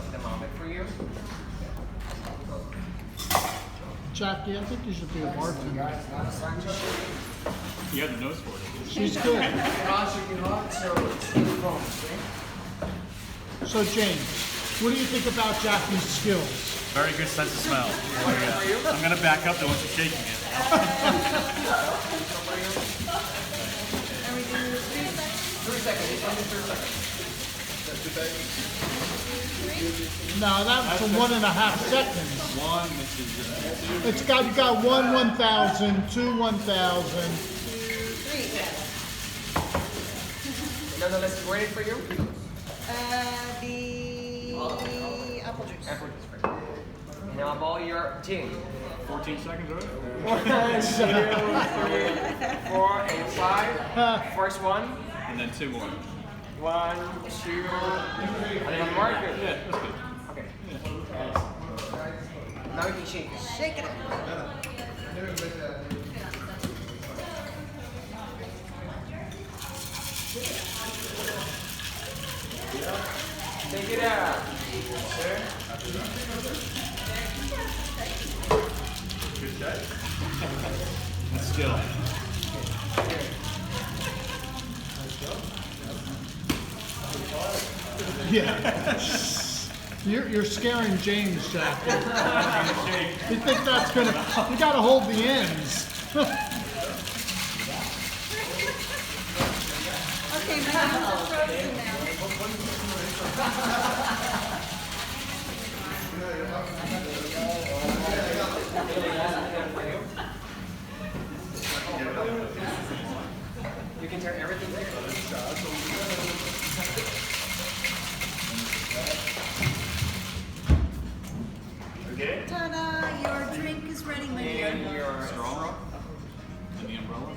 of them out for you. Jackie, I think you should be a bartender. You have the nose for it. She's good. So James, what do you think about Jackie's skills? Very good sense of smell. I'm going to back up though once you're shaking it. No, that's for 1.5 seconds. One, this is You got 1,000, 2 1,000. Nonetheless, ready for you? The apple juice. Apple juice. Now about your gin. 14 seconds, right? 1, 2, 3, 4, and 5. First one. And then 2 more. 1, 2, and then more. Good. Yeah, that's good. Okay. Now you can shake it. Shake it up. Take it out. Sir. Good shot. That's skill. Yeah. You're scaring James, Jackie. You think that's gonna? You gotta hold the ends. Okay, my hands are frozen now. You can turn everything here. Ta-da! Your drink is ready, my dear. And your Straw and the umbrella.